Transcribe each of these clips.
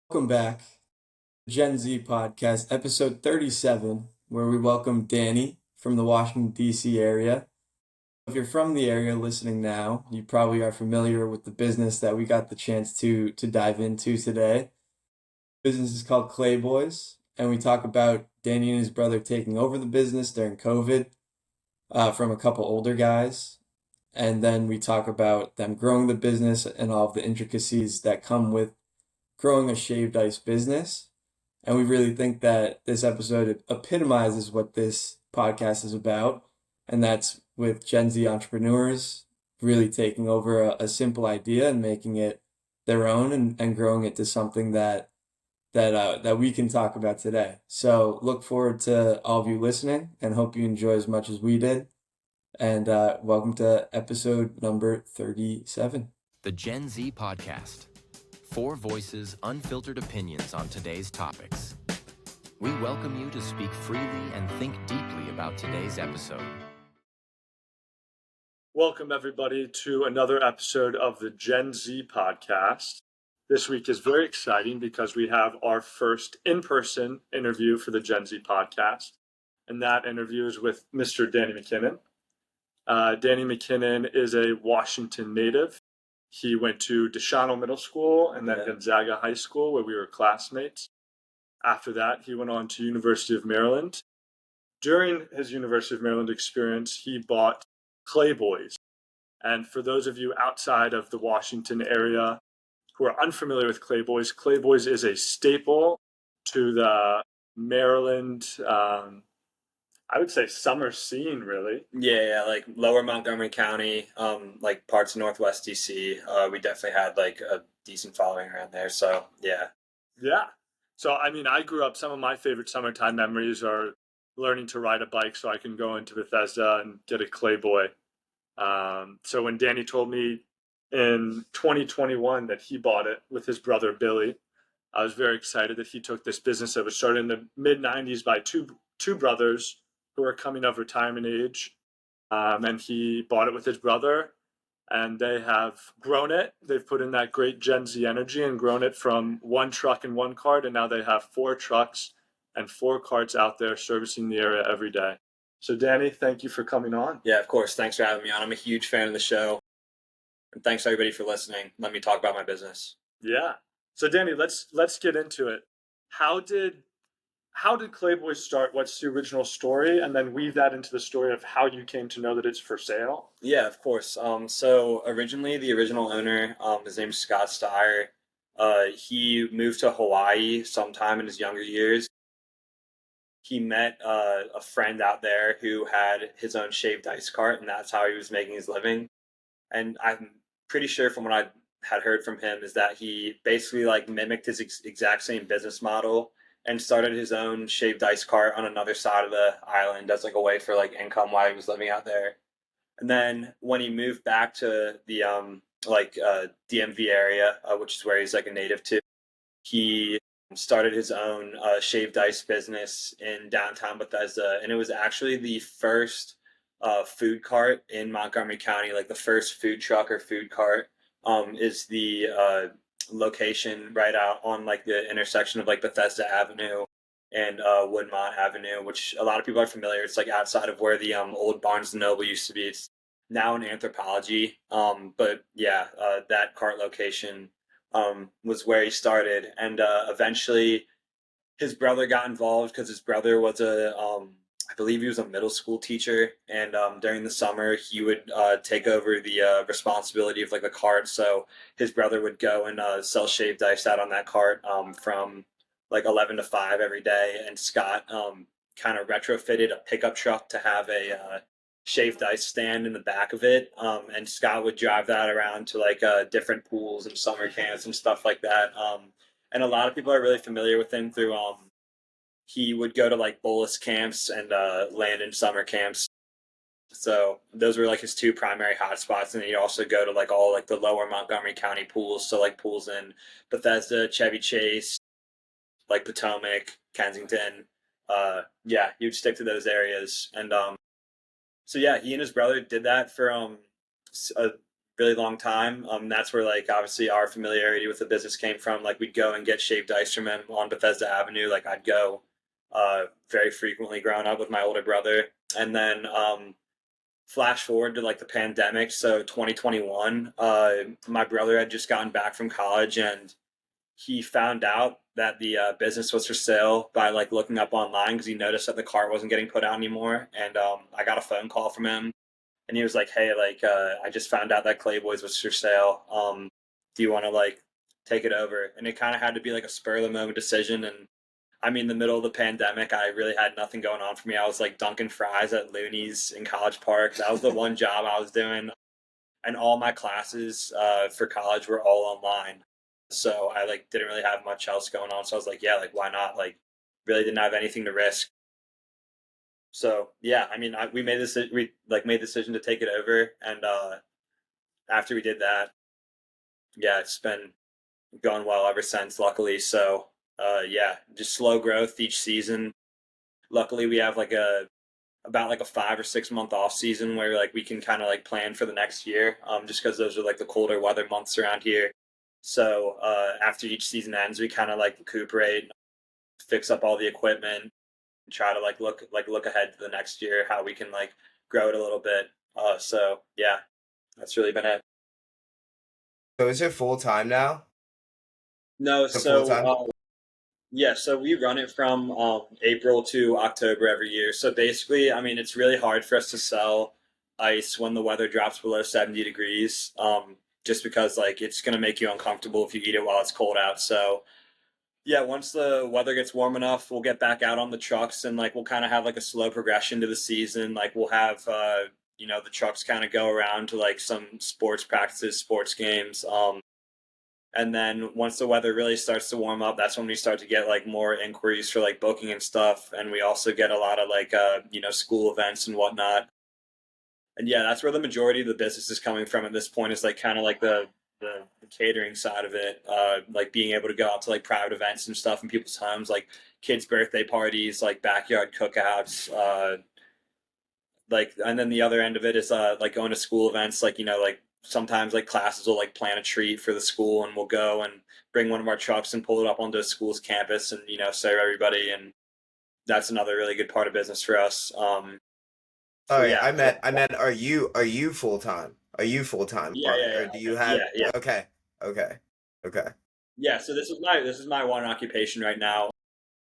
Welcome back to Gen Z Podcast, episode 37, where we welcome Danny from the Washington, D.C. area. If you're from the area listening now, you probably are familiar with the business that we got the chance to dive into today. The business is called Clay Boys, and we talk about Danny and his brother taking over the business during COVID from a couple older guys. And then we talk about them growing the business and all of the intricacies that come with growing a shaved ice business. And we really think that this episode epitomizes what this podcast is about. And that's with Gen Z entrepreneurs really taking over a simple idea and making it their own and growing it to something that we can talk about today. So look forward to all of you listening and hope you enjoy as much as we did. And welcome to episode number 37. The Gen Z Podcast. 4 voices, unfiltered opinions on today's topics. We welcome you to speak freely and think deeply about today's episode. Welcome, everybody, to another episode of the Gen Z Podcast. This week is very exciting because we have our first in-person interview for the Gen Z Podcast, and that interview is with Mr. Danny McKinnon. Danny McKinnon is a Washington native. He went to DeShano Middle School and then Gonzaga High School, where we were classmates. After that, he went on to University of Maryland. During his University of Maryland experience, he bought Clay Boys. And for those of you outside of the Washington area who are unfamiliar with Clay Boys is a staple to the Maryland, I would say summer scene, really. Yeah, like lower Montgomery County, like parts of Northwest DC. We definitely had like a decent following around there. So yeah. Yeah. So I mean, I grew up. Some of my favorite summertime memories are learning to ride a bike so I can go into Bethesda and get a Clay Boy. So when Danny told me in 2021 that he bought it with his brother Billy, I was very excited that he took this business that was started in the mid 90s by two brothers who are coming of retirement age. And he bought it with his brother, and they have grown it. They've put in that great Gen Z energy and grown it from one truck and one cart, and now they have 4 trucks and 4 carts out there servicing the area every day. So Danny, thank you for coming on. Yeah, of course. Thanks for having me on. I'm a huge fan of the show. And thanks everybody for listening. Let me talk about my business. Yeah. So Danny, let's get into it. How did Clay Boys start? What's the original story? And then weave that into the story of how you came to know that it's for sale. Yeah, of course. So originally the original owner, his name's Scott Steyer. He moved to Hawaii sometime in his younger years. He met a friend out there who had his own shaved ice cart, and that's how he was making his living. And I'm pretty sure from what I had heard from him is that he basically like mimicked his exact same business model and started his own shaved ice cart on another side of the island as like a way for like income while he was living out there. And then when he moved back to the DMV area, which is where he's like a native to, he started his own shaved ice business in downtown Bethesda, and it was actually the first food cart in Montgomery County, like the first food truck or food cart is the location right out on like the intersection of like Bethesda Avenue and Woodmont Avenue, which a lot of people are familiar. It's like outside of where the old Barnes and Noble used to be. It's now in Anthropology. But yeah, that cart location was where he started, and eventually his brother got involved because his brother was I believe he was a middle school teacher, and during the summer he would take over the responsibility of like the cart. So his brother would go and sell shaved ice out on that cart from like 11 to 5 every day, and Scott kind of retrofitted a pickup truck to have a shaved ice stand in the back of it, and Scott would drive that around to like different pools and summer camps and stuff like that. And a lot of people are really familiar with him through he would go to like Bolus camps and land in summer camps. So those were like his 2 primary hotspots, and he'd also go to like all like the lower Montgomery County pools, so like pools in Bethesda, Chevy Chase, like Potomac, Kensington. Yeah, he would stick to those areas, and so yeah, he and his brother did that for really long time. That's where like obviously our familiarity with the business came from. Like we'd go and get shaved ice from him on Bethesda Avenue. Like I'd go very frequently growing up with my older brother. And then flash forward to like the pandemic, so 2021, my brother had just gotten back from college and he found out that the business was for sale by like looking up online because he noticed that the cart wasn't getting put out anymore. And I got a phone call from him, and he was like, "Hey, like I just found out that Clayboys was for sale. Do you want to like take it over?" And it kind of had to be like a spur of the moment decision. And I mean, the middle of the pandemic, I really had nothing going on for me. I was like dunking fries at Looney's in College Park. That was the one job I was doing, and all my classes for college were all online. So I like didn't really have much else going on. So I was like, yeah, like why not? Like really didn't have anything to risk. So yeah, I mean, we made this we like made the decision to take it over, and after we did that, yeah, it's been going well ever since. Luckily, so yeah, just slow growth each season. Luckily, we have like a about like a 5 or 6 month off season where like we can kind of like plan for the next year. Just because those are like the colder weather months around here. So after each season ends, we kind of like recuperate, fix up all the equipment, try to look ahead to the next year, how we can like grow it a little bit. So yeah, that's really been it. So is it full time now? No, The full so time? yeah, so we run it from April to October every year. So basically, I mean, it's really hard for us to sell ice when the weather drops below 70 degrees, just because like it's gonna make you uncomfortable if you eat it while it's cold out. So yeah, once the weather gets warm enough, we'll get back out on the trucks and like we'll kind of have like a slow progression to the season. Like we'll have the trucks kind of go around to like some sports practices, sports games. And then once the weather really starts to warm up, that's when we start to get like more inquiries for like booking and stuff. And we also get a lot of like school events and whatnot. And yeah, that's where the majority of the business is coming from at this point, is like kind of like the catering side of it, like being able to go out to like private events and stuff in people's homes, like kids' birthday parties, like backyard cookouts, like. And then the other end of it is like going to school events, like like sometimes like classes will like plan a treat for the school, and we'll go and bring one of our trucks and pull it up onto a school's campus and serve everybody. And that's another really good part of business for us. All So right, yeah, I meant are you full time? Are you full time yeah, on yeah, it, or do you yeah, have? yeah, yeah. Okay, okay, okay. Yeah, so this is my one occupation right now.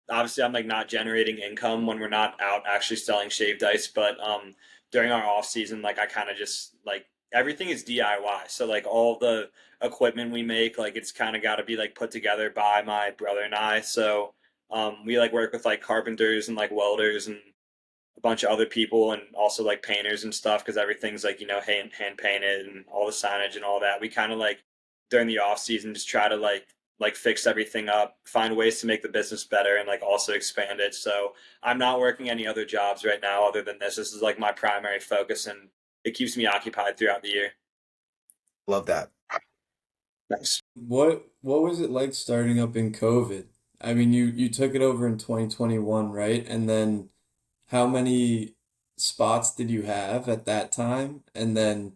Obviously, I'm like not generating income when we're not out actually selling shaved ice, but during our off season, like I kind of just like everything is DIY. So like all the equipment we make, like it's kind of got to be like put together by my brother and I. So we like work with like carpenters and like welders and a bunch of other people, and also like painters and stuff, because everything's like hand painted and all the signage and all that. We kind of like during the off season just try to like fix everything up, find ways to make the business better, and like also expand it. So I'm not working any other jobs right now other than this. This is like my primary focus, and it keeps me occupied throughout the year. Love that. Nice. What was it like starting up in COVID? I mean, you took it over in 2021, right? And then how many spots did you have at that time? And then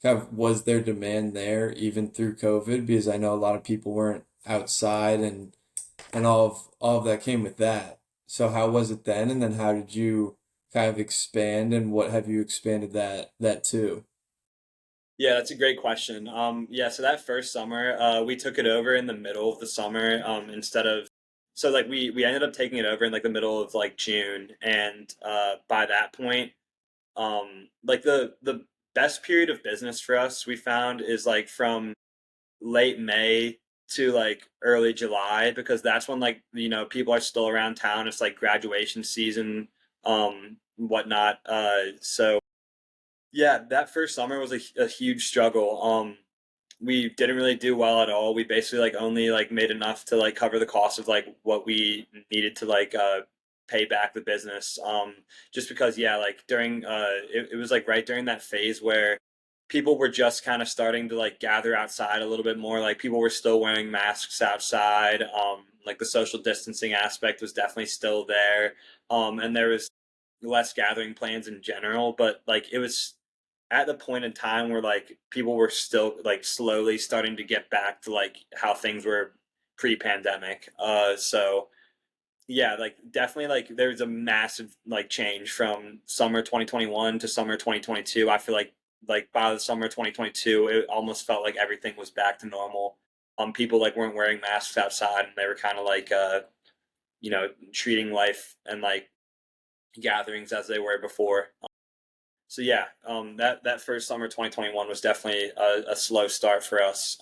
kind of was there demand there even through COVID? Because I know a lot of people weren't outside and all of that came with that. So how was it then? And then how did you kind of expand and what have you expanded that to? Yeah, that's a great question. Yeah, so that first summer, we took it over in the middle of the summer, instead of, so like we ended up taking it over in like the middle of like June, and by that point, like the best period of business for us we found is like from late May to like early July, because that's when like people are still around town. It's like graduation season, whatnot. So yeah, that first summer was a huge struggle. We didn't really do well at all. We basically like only like made enough to like cover the cost of like what we needed to like pay back the business. Just because yeah, like during it was like right during that phase where people were just kind of starting to like gather outside a little bit more. Like people were still wearing masks outside. Like the social distancing aspect was definitely still there. And there was less gathering plans in general, but like it was at the point in time where like people were still like slowly starting to get back to like how things were pre-pandemic. So yeah, like definitely like there's a massive like change from summer 2021 to summer 2022. I feel like by the summer 2022, it almost felt like everything was back to normal. People like weren't wearing masks outside, and they were kind of like treating life and like gatherings as they were before. So yeah, that first summer 2021 was definitely a slow start for us.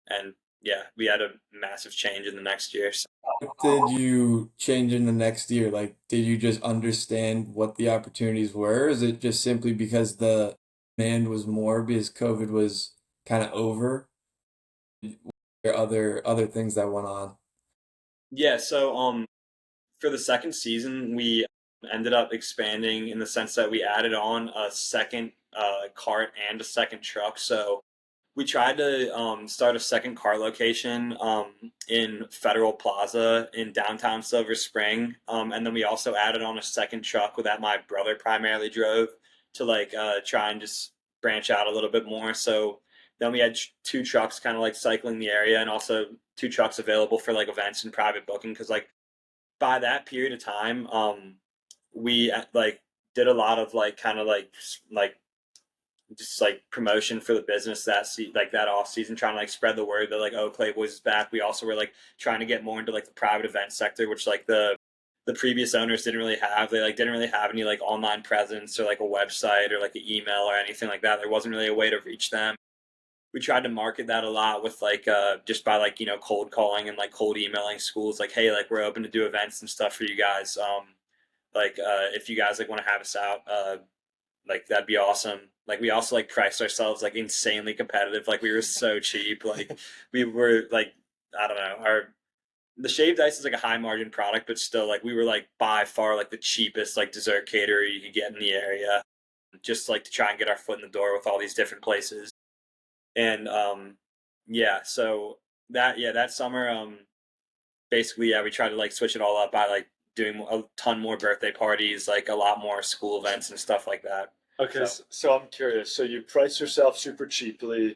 And yeah, we had a massive change in the next year. So. What did you change in the next year? Like, did you just understand what the opportunities were? Or is it just simply because the demand was more because COVID was kind of over? There are other things that went on. Yeah, so for the second season, we ended up expanding in the sense that we added on a second cart and a second truck. So we tried to start a second cart location in Federal Plaza in downtown Silver Spring, and then we also added on a second truck that my brother primarily drove to like try and just branch out a little bit more. So then we had two trucks kind of like cycling the area, and also two trucks available for like events and private booking because like by that period of time, we like did a lot of like kind of like just like promotion for the business like that off season, trying to like spread the word that like Playboys is back. We also were like trying to get more into like the private event sector, which like the previous owners didn't really have. They like didn't really have any like online presence or like a website or like an email or anything like that. There wasn't really a way to reach them. We tried to market that a lot with like just by like cold calling and like cold emailing schools like, hey, like we're open to do events and stuff for you guys, like if you guys like want to have us out, like that'd be awesome. Like we also like priced ourselves like insanely competitive, like we were so cheap, like we were like, I don't know, our the shaved ice is like a high margin product, but still like we were like by far like the cheapest like dessert caterer you could get in the area, just like to try and get our foot in the door with all these different places. And yeah, so that summer, basically, yeah, we tried to like switch it all up by like doing a ton more birthday parties, like a lot more school events and stuff like that. Okay, So so I'm curious. So you price yourself super cheaply.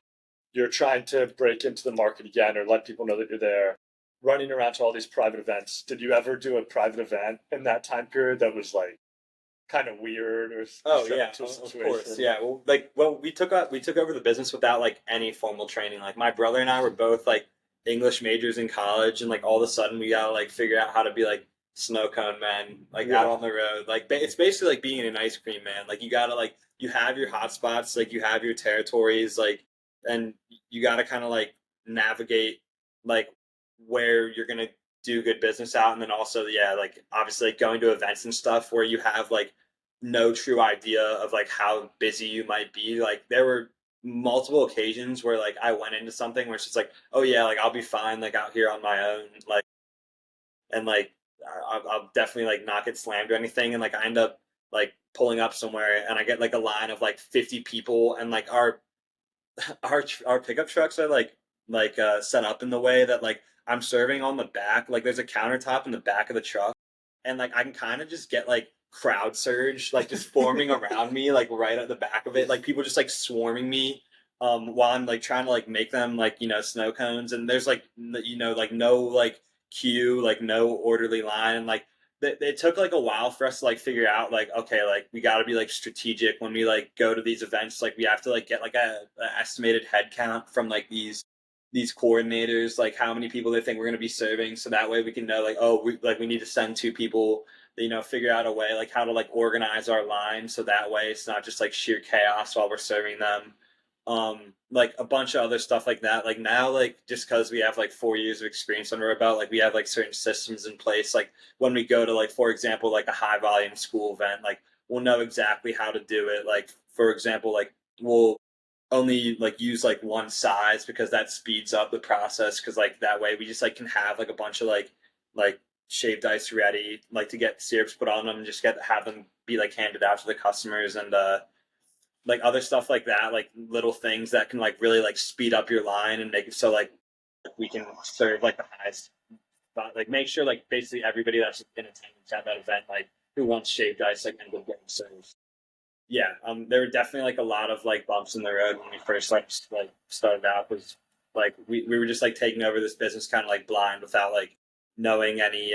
You're trying to break into the market again or let people know that you're there, running around to all these private events. Did you ever do a private event in that time period that was like kind of weird or oh similar yeah, to a of course, situation? yeah. Well, we took over the business without like any formal training. Like my brother and I were both like English majors in college, and like all of a sudden we gotta like figure out how to be like snow cone men, like out Yeah. on the road. Like it's basically like being an ice cream man. Like you gotta like you have your hot spots, like you have your territories, like and you gotta kind of like navigate like where you're gonna do good business out, and then also yeah, like obviously like, going to events and stuff where you have like no true idea of like how busy you might be. Like there were multiple occasions where like I went into something where it's just like, oh yeah, like I'll be fine, like out here on my own, like and like I'll definitely like not get slammed or anything, and like I end up like pulling up somewhere and I get like a line of like 50 people, and like our pickup trucks are like set up in the way that like I'm serving on the back. Like there's a countertop in the back of the truck, and like I can kind of just get like crowd surge, like just forming around me, like right at the back of it. Like people just like swarming me, while I'm like trying to like make them like snow cones. And there's like like no like queue, like no orderly line, and like it took like a while for us to like figure out like okay, like we got to be like strategic when we like go to these events. Like we have to like get like a estimated head count from like these coordinators, like how many people they think we're going to be serving, so that way we can know like, oh, we need to send two people, figure out a way like how to like organize our line so that way it's not just like sheer chaos while we're serving them. Like a bunch of other stuff like that. Like now, like just because we have like 4 years of experience under our belt, like we have like certain systems in place. Like when we go to like, for example, like a high volume school event, like we'll know exactly how to do it. Like for example, like we'll only like use like one size because that speeds up the process, because like that way we just like can have like a bunch of like shaved ice ready, like to get syrups put on them and just have them be like handed out to the customers. And like other stuff like that, like little things that can like really like speed up your line and make it so like we can serve like the highest, but like make sure like basically everybody that's in attendance at that event, like who wants shaved ice, like end up getting served. yeah, there were definitely like a lot of like bumps in the road when we first like started out. Was like we were just like taking over this business kind of like blind without like knowing any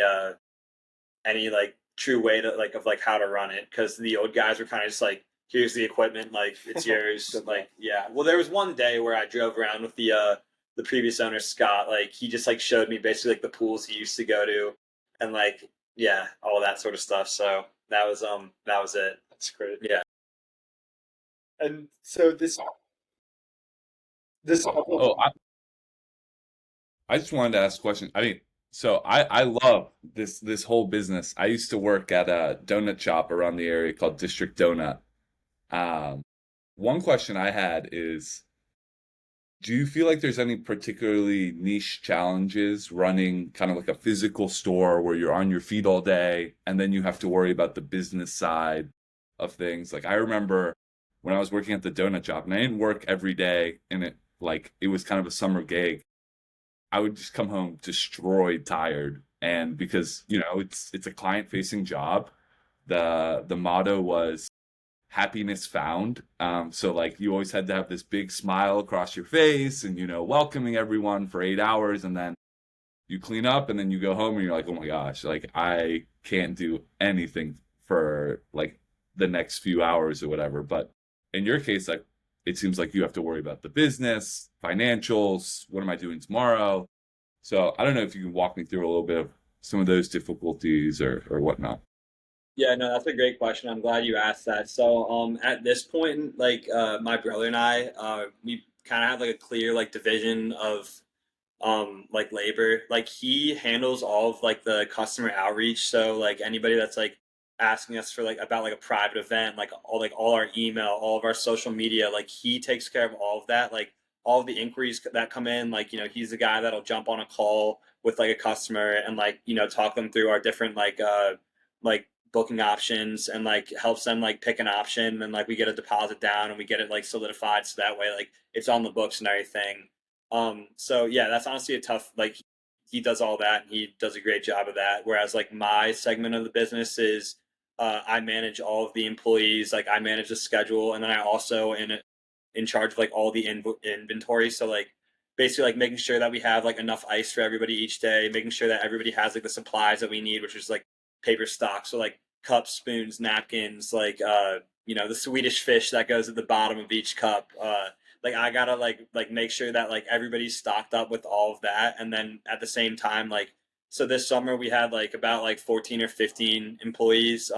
like true way to like of like how to run it, because the old guys were kind of just like, here's the equipment, like it's yours. Like, yeah, well, there was one day where I drove around with the previous owner, Scott. Like, he just like showed me basically like the pools he used to go to, and like, yeah, all that sort of stuff. So that was it. That's great. Yeah. And so this Oh, I just wanted to ask a question. I mean, so I love this whole business. I used to work at a donut shop around the area called District Donut. Um, One question I had is, do you feel like there's any particularly niche challenges running kind of like a physical store where you're on your feet all day and then you have to worry about the business side of things? Like I remember when I was working at the donut shop and I didn't work every day and it was kind of a summer gig. I would just come home destroyed, tired, and because it's a client facing job. The motto was happiness found. So like you always had to have this big smile across your face and welcoming everyone for 8 hours, and then you clean up and then you go home and you're like, oh my gosh, like I can't do anything for like the next few hours or whatever. But in your case, like it seems like you have to worry about the business, financials, what am I doing tomorrow? So I don't know if you can walk me through a little bit of some of those difficulties or whatnot. Yeah, no, that's a great question. I'm glad you asked that. So, at this point, like, my brother and I, we kind of have like a clear like division of like labor. Like, he handles all of like the customer outreach. So, like, anybody that's like asking us for like about like a private event, like all our email, all of our social media, like he takes care of all of that. Like all of the inquiries that come in, like he's the guy that'll jump on a call with like a customer and like talk them through our different like booking options, and like helps them like pick an option, and like we get a deposit down and we get it like solidified so that way like it's on the books and everything. So yeah, that's honestly a tough, like he does all that and he does a great job of that. Whereas like my segment of the business is I manage all of the employees, like I manage the schedule, and then I also in charge of like all the inventory. So like basically like making sure that we have like enough ice for everybody each day, making sure that everybody has like the supplies that we need, which is like paper stock. So like cups, spoons, napkins, like the Swedish fish that goes at the bottom of each cup. Like I gotta like make sure that like everybody's stocked up with all of that, and then at the same time like, so this summer we had like about like 14 or 15 employees,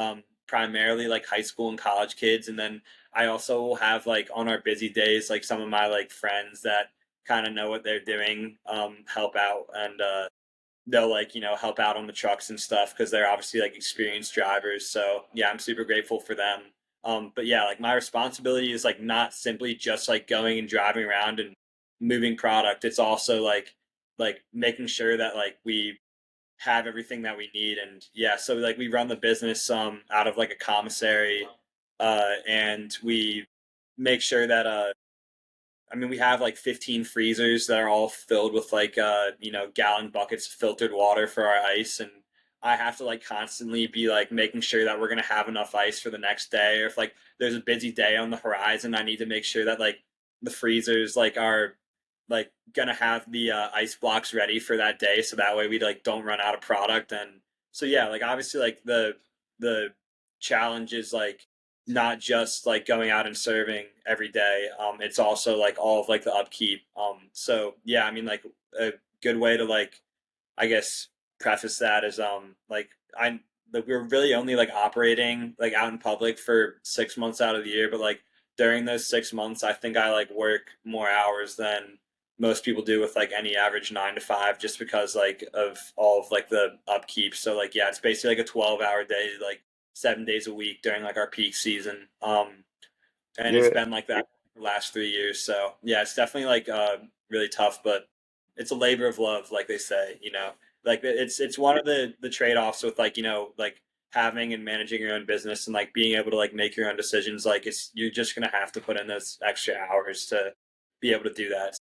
primarily like high school and college kids, and then I also will have like on our busy days like some of my like friends that kind of know what they're doing, help out, and they'll like help out on the trucks and stuff because they're obviously like experienced drivers. So yeah, I'm super grateful for them. But yeah, like my responsibility is like not simply just like going and driving around and moving product. It's also like making sure that like we have everything that we need. And yeah, so like we run the business out of like a commissary, and we make sure that I mean, we have like 15 freezers that are all filled with like gallon buckets of filtered water for our ice, and I have to like constantly be like making sure that we're gonna have enough ice for the next day, or if like there's a busy day on the horizon, I need to make sure that like the freezers like are like gonna have the ice blocks ready for that day, so that way we like don't run out of product. And so yeah, like obviously like the challenge is like not just like going out and serving every day. It's also like all of like the upkeep. So yeah, I mean like a good way to like I guess preface that is like I like we're really only like operating like out in public for 6 months out of the year, but like during those 6 months, I think I like work more hours than most people do with like any average 9 to 5, just because like of all of like the upkeep. So like yeah, it's basically like a 12-hour day, like 7 days a week during like our peak season. And it's You're been like that for the last 3 years. So yeah, it's definitely like really tough, but it's a labor of love, like they say. Like it's one of the trade offs with like like having and managing your own business and like being able to like make your own decisions. Like it's you're just gonna have to put in those extra hours to be able to do that.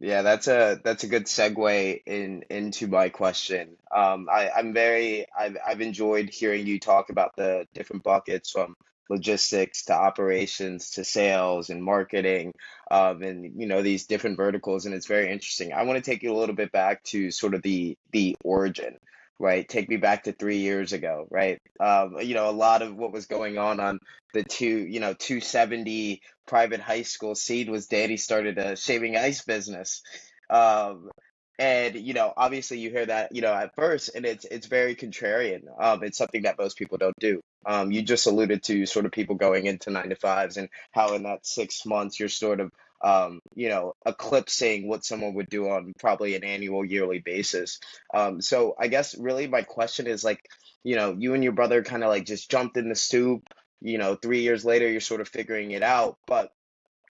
Yeah, that's a good segue into my question. I'm very I've enjoyed hearing you talk about the different buckets from logistics to operations to sales and marketing, and these different verticals, and it's very interesting. I want to take you a little bit back to sort of the origin, right? Take me back to 3 years ago, right? A lot of what was going on the 270 private high school scene was Danny started a shaving ice business. Um, and obviously you hear that, at first, and it's very contrarian. It's something that most people don't do. You just alluded to sort of people going into 9 to 5s and how in that 6 months you're sort of eclipsing what someone would do on probably an annual yearly basis. So I guess really my question is like, you and your brother kind of like just jumped in the soup. 3 years later, you're sort of figuring it out. But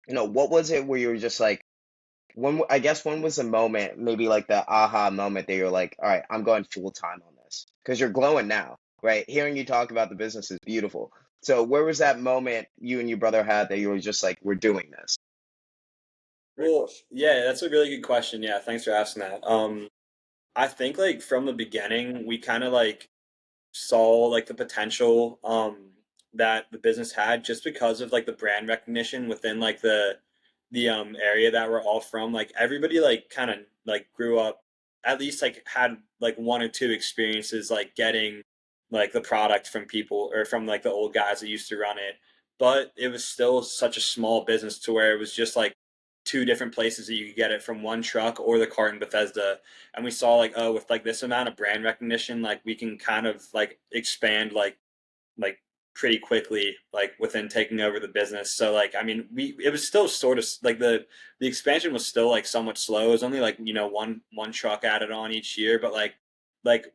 what was it where you were just like, when was the moment, maybe like the aha moment that you're like, all right, I'm going full time on this? Because you're glowing now, right? Hearing you talk about the business is beautiful. So where was that moment you and your brother had that you were just like, we're doing this? Well, yeah, that's a really good question. Yeah, thanks for asking that. I think like from the beginning, we kind of like saw like the potential that the business had just because of like the brand recognition within like the area that we're all from. Like everybody like kind of like grew up, at least like had like one or two experiences like getting like the product from people or from like the old guys that used to run it. But it was still such a small business to where it was just like two different places that you could get it from, one truck or the cart in Bethesda. And we saw like, oh, with like this amount of brand recognition, like we can kind of like expand like pretty quickly, like within taking over the business. So like, I mean, it was still sort of like the expansion was still like somewhat slow. It was only like, one truck added on each year, but like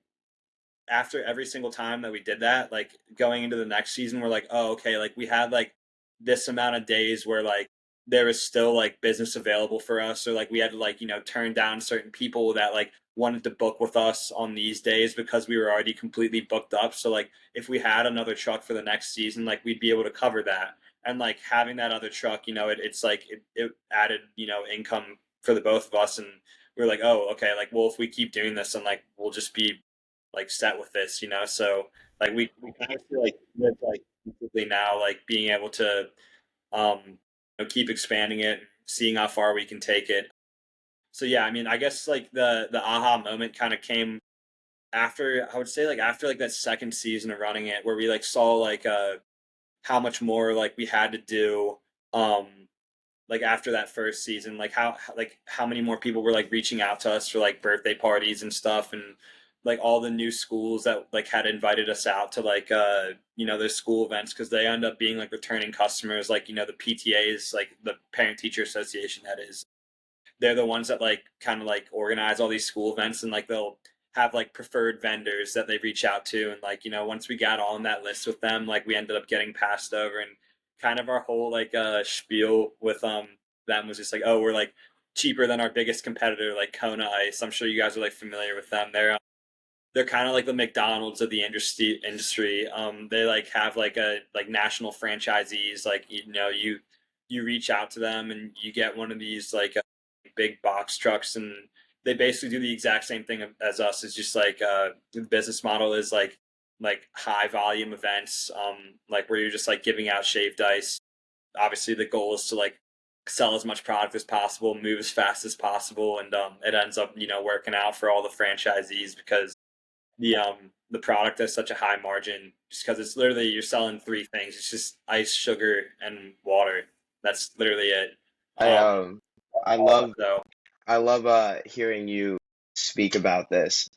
after every single time that we did that, like going into the next season, we're like, oh, okay, like we had like this amount of days where like there was still like business available for us, or like we had to like, turn down certain people that like wanted to book with us on these days because we were already completely booked up. So like if we had another truck for the next season, like we'd be able to cover that. And like having that other truck, it's like it added, income for the both of us. And we are like, oh, okay, like well, if we keep doing this, then like we'll just be like set with this. So like we kind of feel like live like completely now, like being able to keep expanding it, seeing how far we can take it. So yeah, I mean, I guess like the aha moment kind of came after, I would say, like after like that second season of running it, where we like saw like how much more like we had to do, um like after that first season, like how many more people were like reaching out to us for like birthday parties and stuff, and like all the new schools that like had invited us out to like their school events, because they end up being like returning customers, like the PTAs, like the parent teacher association, that is, they're the ones that like kind of like organize all these school events, and like they'll have like preferred vendors that they reach out to, and like once we got on that list with them, like we ended up getting passed over. And kind of our whole like spiel with them was just like, oh, we're like cheaper than our biggest competitor, like Kona Ice. I'm sure you guys are like familiar with them. They're kind of like the McDonald's of the industry. They like have like a like national franchisees. Like you reach out to them and you get one of these like big box trucks, and they basically do the exact same thing as us. It's just like the business model is like high volume events, like where you're just like giving out shaved ice. Obviously, the goal is to like sell as much product as possible, move as fast as possible, and it ends up working out for all the franchisees because the product has such a high margin, just because it's literally you're selling three things. It's just ice, sugar, and water. That's literally it. I Um, um I love so I love hearing you speak about this.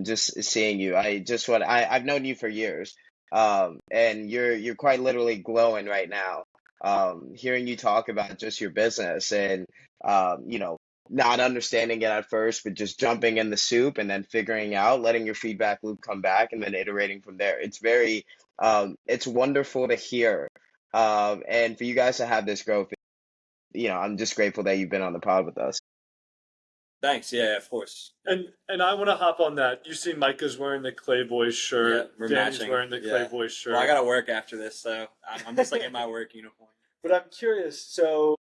Just seeing you. I've known you for years. And you're quite literally glowing right now. Hearing you talk about just your business and not understanding it at first, but just jumping in the soup and then figuring out, letting your feedback loop come back and then iterating from there. It's wonderful to hear. And for you guys to have this growth, I'm just grateful that you've been on the pod with us. thanks. Yeah, of course. And I want to hop on that. You see, Micah's wearing the Clay Boys Yeah, shirt. we're Danny's matching. wearing the Yeah. Clay Boys shirt. Well, I gotta work after this, so I'm just like in my work uniform. But I'm curious. So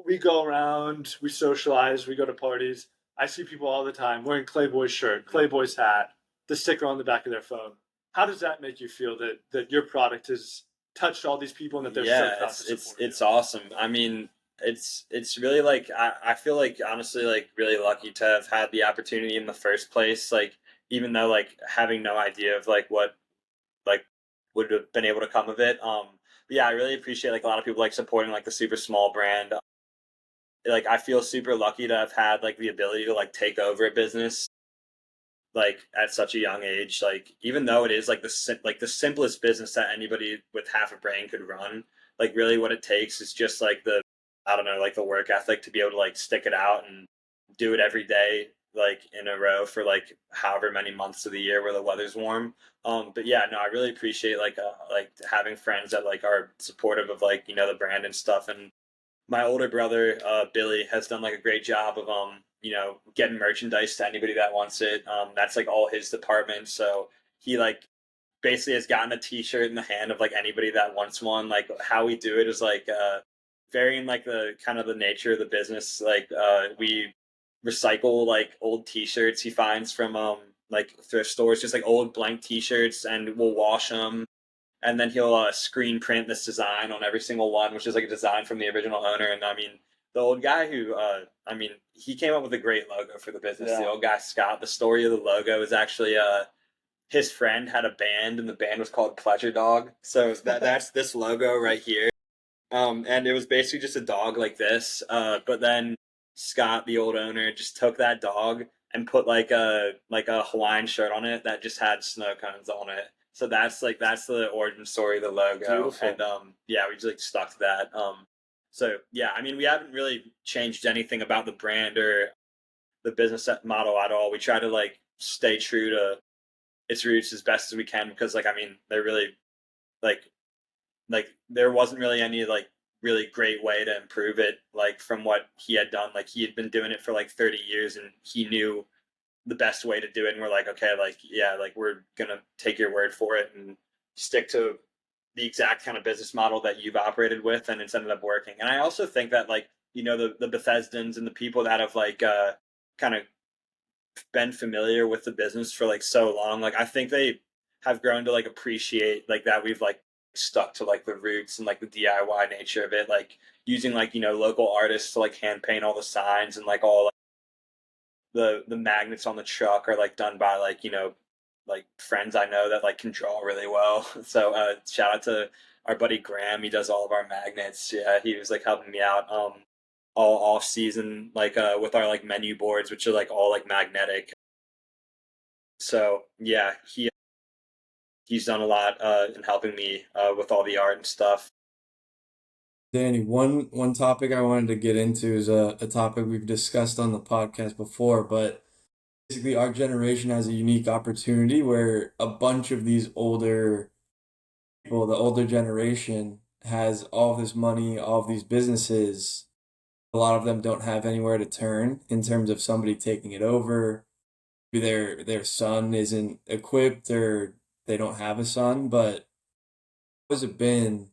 we go around, we socialize, we go to parties. I see people all the time wearing Clay Boys shirt, Clay Boys hat, the sticker on the back of their phone. How does that make you feel that your product is touched all these people and that they're so Yeah, proud to support you. it's awesome. I mean, it's really like I feel like honestly like really lucky to have had the opportunity in the first place. Like even though like having no idea of like what like would have been able to come of it. But yeah, I really appreciate like a lot of people like supporting like the super small brand. Like I feel super lucky to have had like the ability to like take over a business like at such a young age. Like even though it is like the simplest business that anybody with half a brain could run, like really what it takes is just like the I don't know like the work ethic to be able to like stick it out and do it every day like in a row for like however many months of the year where the weather's warm. But yeah, no, I really appreciate like having friends that like are supportive of like the brand and stuff. And my older brother Billy has done like a great job of getting merchandise to anybody that wants it. That's like all his department. So he like basically has gotten a T-shirt in the hand of like anybody that wants one. Like how we do it is like varying like the kind of the nature of the business. Like we recycle like old T-shirts he finds from like thrift stores, just like old blank T-shirts, and we'll wash them and then he'll screen print this design on every single one, which is like a design from the original owner. And I mean, the old guy who, I mean, he came up with a great logo for the business. Yeah. The old guy Scott. The story of the logo is actually his friend had a band, and the band was called Pleasure Dog. So that's this logo right here. And it was basically just a dog like this. But then Scott, the old owner, just took that dog and put like a Hawaiian shirt on it that just had snow cones on it. So that's the origin story of the logo. Beautiful. And yeah, we just like stuck to that. So yeah, I mean, we haven't really changed anything about the brand or the business model at all. We try to like stay true to its roots as best as we can because like I mean, they're really like there wasn't really any like really great way to improve it like from what he had done. Like he had been doing it for like 30 years and he knew the best way to do it, and we're like, okay, like yeah, like we're gonna take your word for it and stick to the exact kind of business model that you've operated with, and it's ended up working. And I also think that like the Bethesdans and the people that have like kind of been familiar with the business for like so long, like I think they have grown to like appreciate like that we've like stuck to like the roots and like the DIY nature of it, like using like local artists to like hand paint all the signs, and like all like, the magnets on the truck are like done by like like friends I know that like can draw really well. So shout out to our buddy Graham. He does all of our magnets. Yeah, he was like helping me out all off season like with our like menu boards, which are like all like magnetic. So yeah, he's done a lot in helping me with all the art and stuff. Danny, one topic I wanted to get into is a topic we've discussed on the podcast before, but basically our generation has a unique opportunity where a bunch of these older people, the older generation, has all this money, all of these businesses. A lot of them don't have anywhere to turn in terms of somebody taking it over. Maybe their son isn't equipped or they don't have a son, but how has it been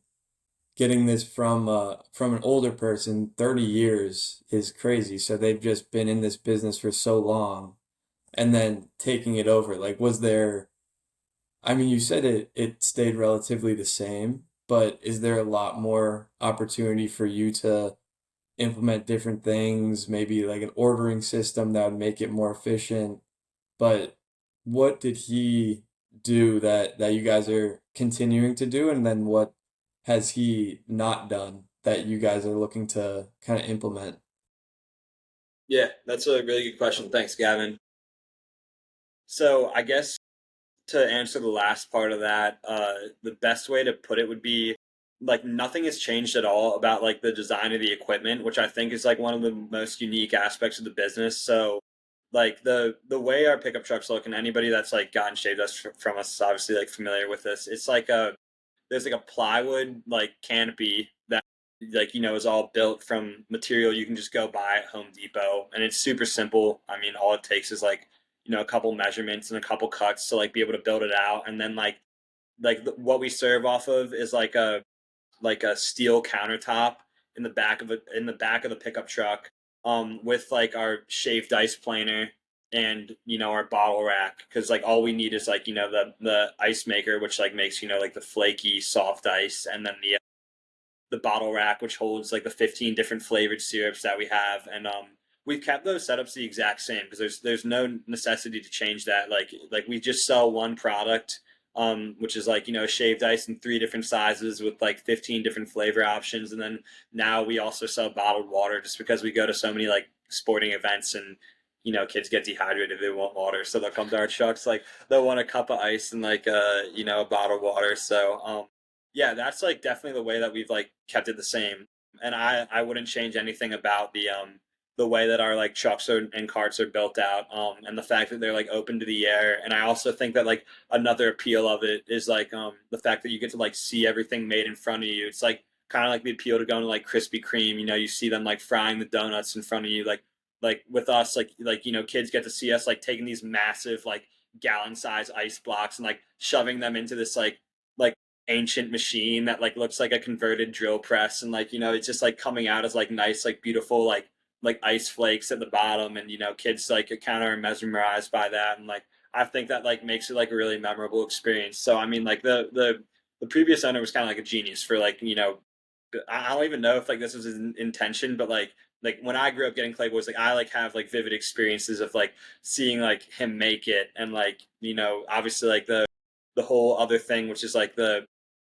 getting this from an older person? 30 years is crazy. So they've just been in this business for so long and then taking it over. Like was there I mean you said it stayed relatively the same, but is there a lot more opportunity for you to implement different things, maybe like an ordering system that would make it more efficient? But what did he do that you guys are continuing to do, and then what has he not done that you guys are looking to kind of implement? Yeah, that's a really good question. Thanks, Gavin. So I guess to answer the last part of that, the best way to put it would be like nothing has changed at all about like the design of the equipment, which I think is like one of the most unique aspects of the business. So like the way our pickup trucks look, and anybody that's like gotten shaved us from us is obviously like familiar with this. It's like there's like a plywood like canopy that like is all built from material you can just go buy at Home Depot, and it's super simple. I mean, all it takes is like a couple measurements and a couple cuts to like be able to build it out, and then what we serve off of is like a steel countertop in the back of the pickup truck with like our shaved ice planer and our bottle rack, because like all we need is like the ice maker, which like makes like the flaky soft ice, and then the bottle rack, which holds like the 15 different flavored syrups that we have. And we've kept those setups the exact same because there's no necessity to change that. Like we just sell one product, which is like shaved ice in 3 different sizes with like 15 different flavor options. And then now we also sell bottled water, just because we go to so many like sporting events, and kids get dehydrated, they want water, so they'll come to our trucks, like they'll want a cup of ice and like a bottle of water. So yeah, that's like definitely the way that we've like kept it the same. And I wouldn't change anything about the way that our like trucks and carts are built out, and the fact that they're like open to the air. And I also think that like another appeal of it is like the fact that you get to like see everything made in front of you. It's like kind of like the appeal to going to like Krispy Kreme. You see them like frying the donuts in front of you. Like with us, like kids get to see us like taking these massive like gallon size ice blocks and like shoving them into this like ancient machine that like looks like a converted drill press, and like it's just like coming out as like nice, like beautiful, like ice flakes at the bottom. And kids like kind of are mesmerized by that. And like I think that like makes it like a really memorable experience. So I mean, like the previous owner was kind of like a genius for like I don't even know if like this was his intention, but like when I grew up getting clay boys, like I like have like vivid experiences of like seeing like him make it. And like obviously like the whole other thing, which is like the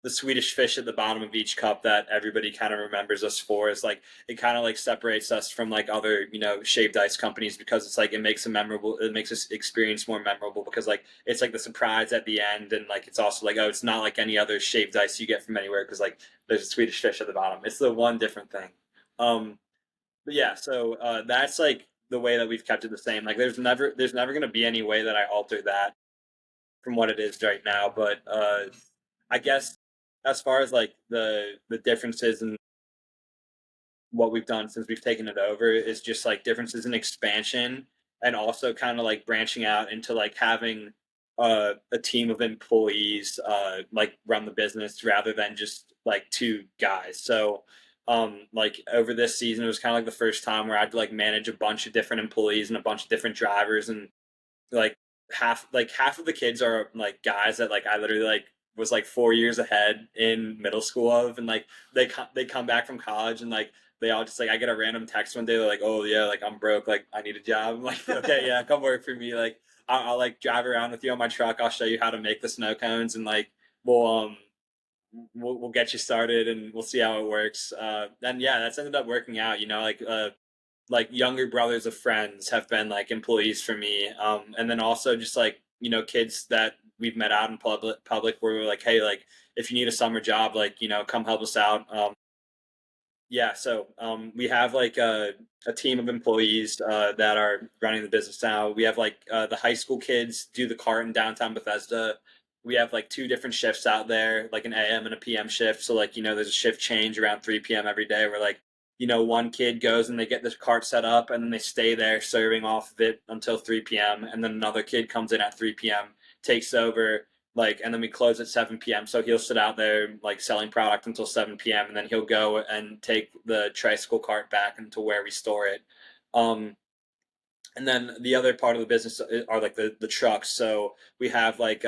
Swedish fish at the bottom of each cup that everybody kind of remembers us for, is like it kind of like separates us from like other shaved ice companies, because it's like it makes this experience more memorable, because like it's like the surprise at the end. And like it's also like, oh, it's not like any other shaved ice you get from anywhere, because like there's a Swedish fish at the bottom. It's the one different thing. um but yeah, so that's like the way that we've kept it the same. Like there's never going to be any way that I alter that from what it is right now. But I guess as far as like the differences in what we've done since we've taken it over is just like differences in expansion, and also kind of like branching out into like having a team of employees like run the business, rather than just like 2 guys. So like over this season, it was kind of like the first time where I'd like manage a bunch of different employees and a bunch of different drivers. And like half of the kids are like guys that like I literally like was like 4 years ahead in middle school of. And like they come back from college, and like they all just like, I get a random text one day, they're like, oh yeah, like I'm broke, like I need a job. I'm like, okay, yeah, come work for me. Like I'll like drive around with you on my truck, I'll show you how to make the snow cones, and like we'll we'll get you started, and we'll see how it works. And yeah, that's ended up working out. Like younger brothers of friends have been like employees for me. And then also just like kids that we've met out in public where we're like, hey, like if you need a summer job, like come help us out. Yeah, so we have like a team of employees that are running the business now. We have like the high school kids do the cart in downtown Bethesda. We have like 2 different shifts out there, like an AM and a PM shift. So like there's a shift change around 3 p.m. every day, where like one kid goes and they get this cart set up, and then they stay there serving off of it until 3 p.m. And then another kid comes in at 3 p.m., takes over, like, and then we close at 7 p.m. So he'll sit out there like selling product until 7 p.m., and then he'll go and take the tricycle cart back into where we store it. um and then the other part of the business are like the trucks. So we have like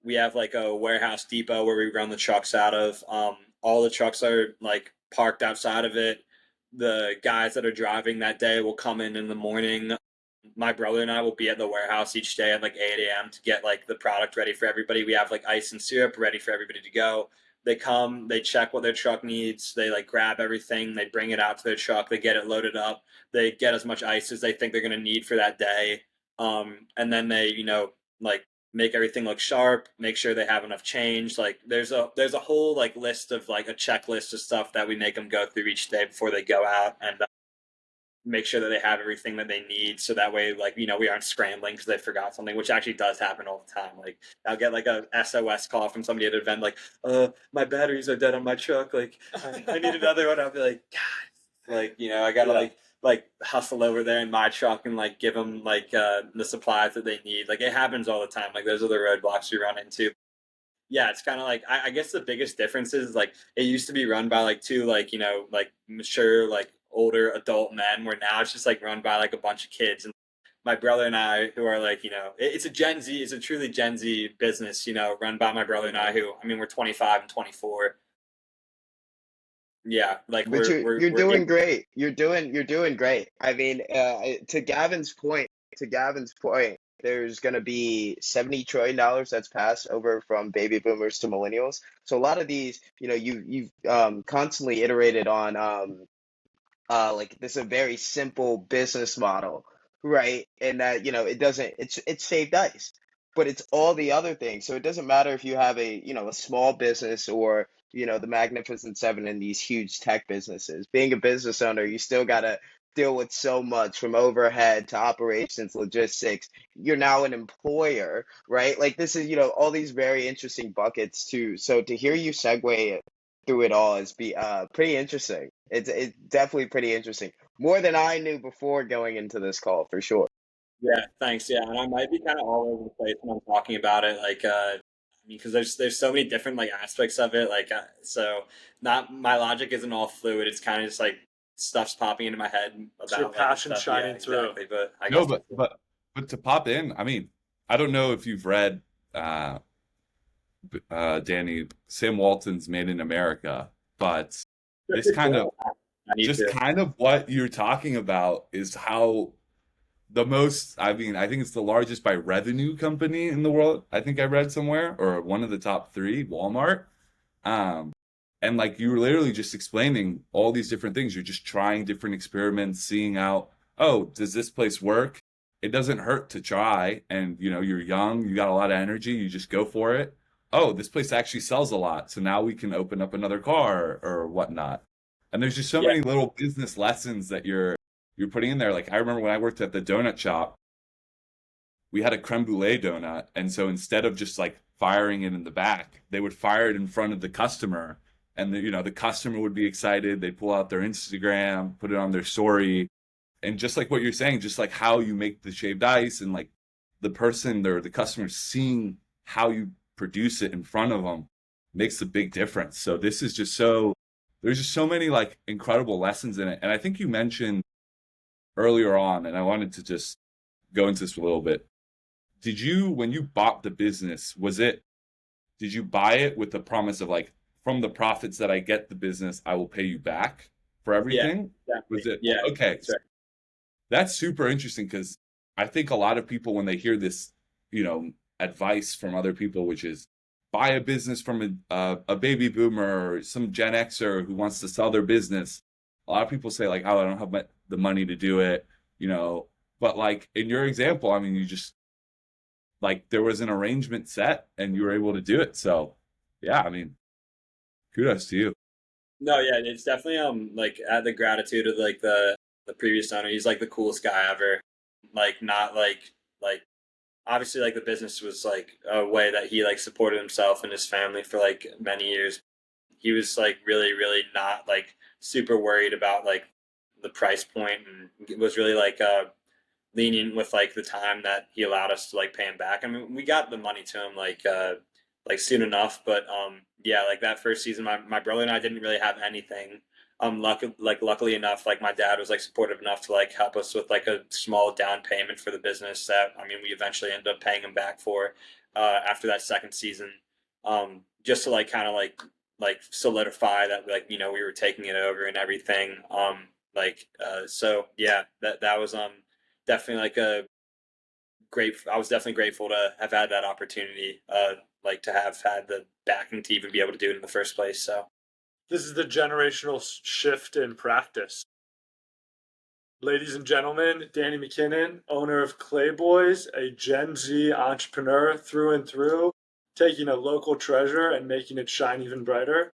we have like a warehouse depot where we run the trucks out of. All the trucks are like parked outside of it. The guys that are driving that day will come in the morning. My brother and I will be at the warehouse each day at like 8 a.m. to get like the product ready for everybody. We have like ice and syrup ready for everybody to go. They come, they check what their truck needs, they like grab everything, they bring it out to their truck, they get it loaded up, they get as much ice as they think they're gonna need for that day. And then they, like make everything look sharp, make sure they have enough change. Like there's a whole like list of like a checklist of stuff that we make them go through each day before they go out, and make sure that they have everything that they need, so that way like we aren't scrambling because they forgot something, which actually does happen all the time. Like I'll get like a SOS call from somebody at an event, like my batteries are dead on my truck, like I need another one. I'll be like, god, like I gotta Yeah. like hustle over there in my truck and like give them like the supplies that they need. Like it happens all the time. Like those are the roadblocks we run into. Yeah, it's kind of like I guess the biggest difference is like it used to be run by like 2 like like mature like older adult men, where now it's just like run by like a bunch of kids. And my brother and I, who are like, it's a truly Gen Z business, run by my brother and I, who, I mean, we're 25 and 24. Yeah, like But you're we're doing able. great. You're doing great. I mean, to Gavin's point, there's going to be $70 trillion that's passed over from baby boomers to millennials. So a lot of these, you've constantly iterated on like this is a very simple business model, right? And that, it doesn't, it's saved ice, but it's all the other things. So it doesn't matter if you have a small business or, the Magnificent Seven and these huge tech businesses. Being a business owner, you still got to deal with so much from overhead to operations, logistics. You're now an employer, right? Like this is, all these very interesting buckets too. So to hear you segue through it all is pretty interesting. It's definitely pretty interesting. More than I knew before going into this call, for sure. Yeah, thanks. Yeah, and I might be kind of all over the place when I'm talking about it. Like, I mean, because there's so many different like aspects of it. Like, so not my logic isn't all fluid. It's kind of just like stuff's popping into my head It's your about like the passion stuff. Yeah, shining through. exactly. But I No, guess but to pop in, I mean, I don't know if you've read uh Danny, Sam Walton's Made in America, but this kind of I need just to. kind of what you're talking about is how the most, I mean, I think it's the largest by revenue company in the world. I think I read somewhere, or one of the top three, Walmart. Um, and like you were literally just explaining all these different things. You're just trying different experiments, seeing out, oh, does this place work? It doesn't hurt to try. And you're young, you got a lot of energy, you just go for it. Oh, this place actually sells a lot. So now we can open up another car or whatnot. And there's just so Yeah, many little business lessons that you're putting in there. Like I remember when I worked at the donut shop, we had a creme brulee donut, and so instead of just like firing it in the back, they would fire it in front of the customer, and the customer would be excited. They'd pull out their Instagram, put it on their story, and just like what you're saying, just like how you make the shaved ice, and like the person or the customer seeing how you produce it in front of them makes a big difference. So this is just so there's just so many like incredible lessons in it, and I think you mentioned earlier on, and I wanted to just go into this a little bit. Did you, when you bought the business, did you buy it with the promise of like, from the profits that I get the business, I will pay you back for yeah, everything? Was exactly. it Yeah, okay? that's right. That's super interesting because I think a lot of people, when they hear this, advice from other people, which is buy a business from a baby boomer or some Gen Xer who wants to sell their business, a lot of people say like, oh, I don't have the money to do it, you know. But like in your example, I mean, you just like there was an arrangement set and you were able to do it. So yeah, I mean, kudos to you. No, yeah, it's definitely like at the gratitude of like the previous owner. He's like the coolest guy ever. Like not like obviously like the business was like a way that he like supported himself and his family for like many years. He was like really not like super worried about like the price point, and was really like lenient with like the time that he allowed us to like pay him back. I mean, we got the money to him like soon enough, but yeah, like that first season, my brother and I didn't really have anything. Luckily enough, like my dad was like supportive enough to like help us with like a small down payment for the business that, I mean, we eventually ended up paying him back for after that second season, just to like kind of like solidify that like we were taking it over and everything. So yeah, that was definitely like a great. I was definitely grateful to have had that opportunity, like to have had the backing to even be able to do it in the first place. So This is the generational shift in practice. Ladies and gentlemen, Danny McKinnon, owner of Clayboys, a Gen Z entrepreneur through and through, taking a local treasure and making it shine even brighter.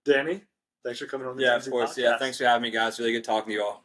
Danny, thanks for coming on the yeah, Gen of Z course. Yeah, podcast. thanks for having me, guys. Really good talking to you all.